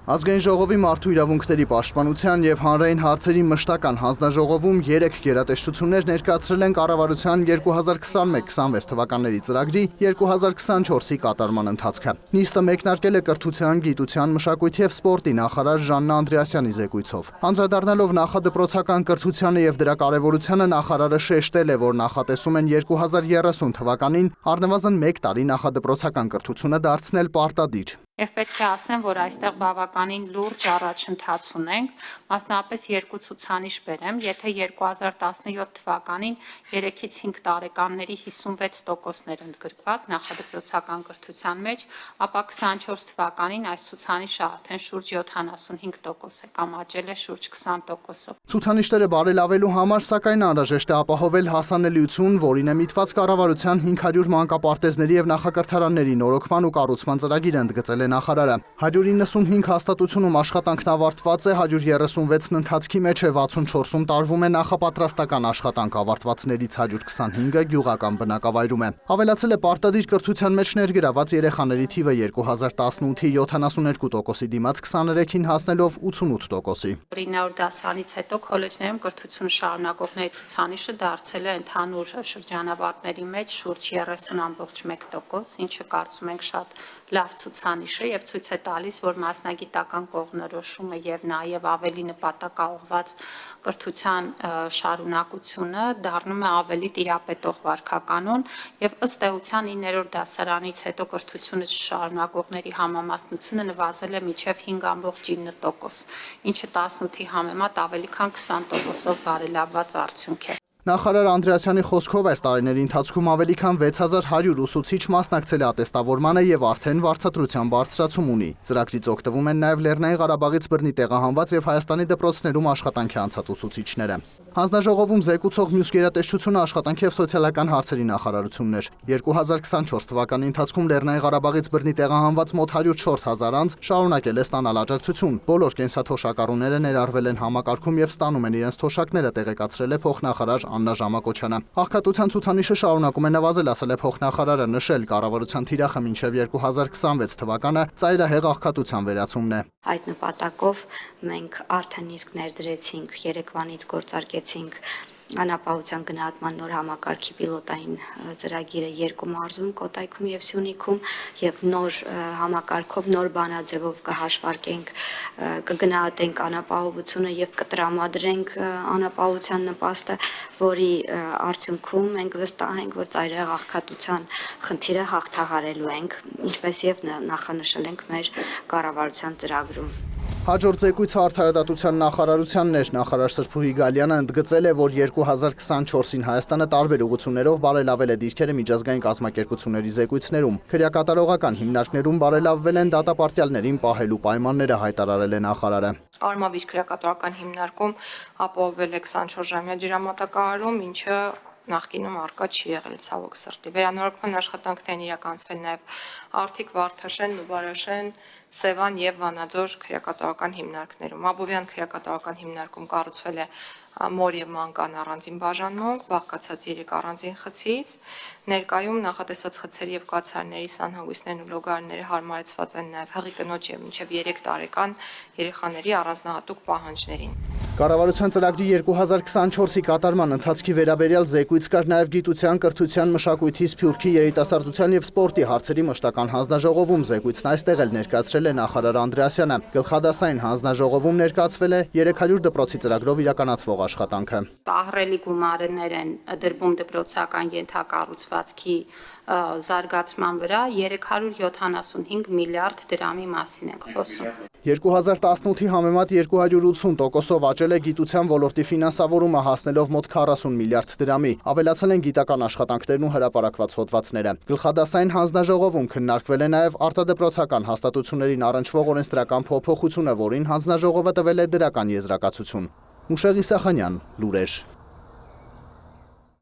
Ազգային ժողովի մարդու իրավունքների պաշտպանության և հանրային հարցերի մշտական հանձնաժողովում 3 գերատեսչություններ ներկայացրել են կառավարության 2021-26 թվականների ծրագրի 2024-ի կատարման ընթացքը։ Նիստը մեկնարկել է կրթության, գիտության, մշակույթի և սպորտի նախարար Ժաննա Անդրեասյանի զեկույցով։ Անդրադառնալով նախադպրոցական կրթությանը և դրա կարևորությանը, նախարարը շեշտել է, որ նախատեսում են 2030 թվականին առնվազն 1 տարի նախադպրոցական կրթությունը դարձնել պարտադիր։ Եվ պետք է ասեմ, որ այստեղ բավականին լուրջ առաջընթաց ունենք, մասնավորապես 2 ցուցանիշ բերեմ, եթե 2017 թվականին 3-ից 5 տարեկանների 56%-ներ ընդգրկված նախադպրոցական կրթության մեջ, ապա 24 թվականին այս ցուցանիշը արդեն շուրջ 75% է կամ աճել է շուրջ 20%-ով։ Ցուցանիշները բարելավելու համար, սակայն անհրաժեշտ է ապահովել հասանելիություն, որին է միտված կառավարության 500 մանկապարտեզների և նախակրթարանների նորոգման ու կառուցման ծրագիրը ընդգծել է նախարարը։ 195 հաստատությունում աշխատանքն ավարտված է, 136-ն ընթացքի մեջ է, 64-ում տարվում է նախապատրաստական աշխատանք, ավարտվածներից 125-ը գյուղական բնակավայրում է։ Ավելացել է պարտադիր կրթության մեջ ներգրաված երեխաների թիվը 2018-ի 72%-ի դիմաց 23-ին հասնելով 88%-ի։ 900 դասարանից հետո քոլեջներում կրթություն շարունակողների ցուցանիշը դարձել է ընդհանուր շրջանավարտների մեջ շուրջ 30.1%, ինչը կարծում ենք շատ լավ ցուցանիշ է և ցույց է տալիս, որ մասնագիտական կողմնորոշումը և նաև ավելի նպատակաուղղված կրթության շարունակությունը դառնում է ավելի տիրապետող վարքականon և ըստ էության 9-րդ դասարանից հետո կրթությունը շարունակողների համամասնությունը նվազել է մինչև 5.9%, ինչը 18-ի համեմատ ավելի քան 20%-ով բարելավված արդյունք է։ Նախարար Անդրեասյանի խոսքով այս տարիների ընթացքում ավելի քան 6100 ուսուցիչ մասնակցել է ատեստավորմանը և արդեն վարձատրության բարձրացում ունի։ Ծրագրից օգտվում են նաև Լեռնային Ղարաբաղից բռնի տեղահանված և Հայաստանի դպրոցներում աշխատանքի անցած ուսուցիչները։ Հանձնաժողովում զեկուցող մյուս գերատեսչությունը աշխատանքի և սոցիալական հարցերի նախարարությունն էր։ 2024 թվականի ընթացքում Լեռնային Ղարաբաղից բռնի տեղահանված մոտ 104,000 անձ շարունակել է ստանալ աջակցություն։ Բոլոր կենսաթոշակառուները ներառվել են համակարգում և ստանում են իրենց թոշակները, տեղեկացրել է փոխնախարար Աննա Ժամակոչյանը։ Աղքատության ցուցանիշը շարունակում է նվազել, ասել է փոխնախարարը, նշել կառավարության թիրախը մինչև 2026 թվականը ծայրահեղ աղքատության վերացումն է։ Այդ նպատակով մենք արդեն իսկ ներդրեցինք, երեկվանից գործարկեցինք անապահովության գնահատման նոր համակարգի պիլոտային ծրագիրը 2 մարզում, Կոտայքում և Սյունիքում, և նոր համակարգով, նոր բանաձևով կհաշվարկենք, կգնահատենք անապահովությունը և կտրամադրենք անապահովության նպաստը, որի արդյունքում մենք վստահ ենք, որ ծայրահեղ աղքատության խնդիրը հաղթահարելու ենք, ինչպես և նախանշել ենք մեր կառավարության ծրագրում։ Հաջորդ զեկույցը Արդարադատության նախարարությանն էր։ Նախարար Սրփուհի Գալյանը ընդգծել է, որ 2024-ին Հայաստանը տարբեր ուղղություններով բարելավել է դիրքերը միջազգային կազմակերպությունների զեկույցներում։ Քրեակատարողական հիմնարկներում բարելավվել են դատապարտյալներին պահելու պայմանները, հայտարարել է նախարարը։ Արմավիր քրեակատարողական հիմնարկում ապահովվել է 24-ժամյա ջրամատակարարում, ինչը նախկինում առկա չի եղել, ցավոք սրտի։ Վերանորոգման աշխատանքներն իրականացվել նաև Արթիկ, Վարդաշեն, Նուբարաշեն, Սևան և Վանաձոր քրեակատարողական հիմնարկներում։ Աբովյան քրեակատարողական հիմնարկում կառուցվել է մոր և մանկան առանձին բաժանմունք, բաղկացած 3 առանձին խցից։ Ներկայում նախատեսված խցերի և կացարների սանհանգույցներն ու լոգարները հարմարեցված են նաև հղի կնոջ և մինչև 3 տարեկան երեխաների առանձնահատուկ պահանջներին։ Կառավարության ծրագրի 2024-ի կատարման ընթացքի վերաբերյալ զեկույց կար նաև գիտության, կրթության, մշակույթի, սփյուռքի, երիտասարդության և սպորտի հարցերի մշտական հանձնաժողովում։ Զեկույցն այստեղ էլ ներկայացրել է նախարար Անդրեասյանը։ Գլխադասային հանձնաժողովում ներկայացվել է 300 դպրոցի ծրագրով իրականացվող աշխատանքը։ Ահռելի գումարներ են դրվում դպրոցական ենթակառուցվածքի զարգացման վրա, 375 միլիարդ դրամի մասին ենք խոսում։ 2018-ի համեմատ 280%-ով աճել է գիտության ոլորտի ֆինանսավորումը, հասնելով մոտ 40 միլիարդ դրամի։ Ավելացել են գիտական աշխատանքներն ու հրապարակված հոդվածները։ Գլխադասային հանձնաժողովում քննարկվել է նաև արտադպրոցական հաստատություններին առնչվող օրենսդրական փոփոխությունը, որին հանձնաժողովը տվել է դրական եզրակացություն։ Մուշեղ Իսախանյան, լուրեր։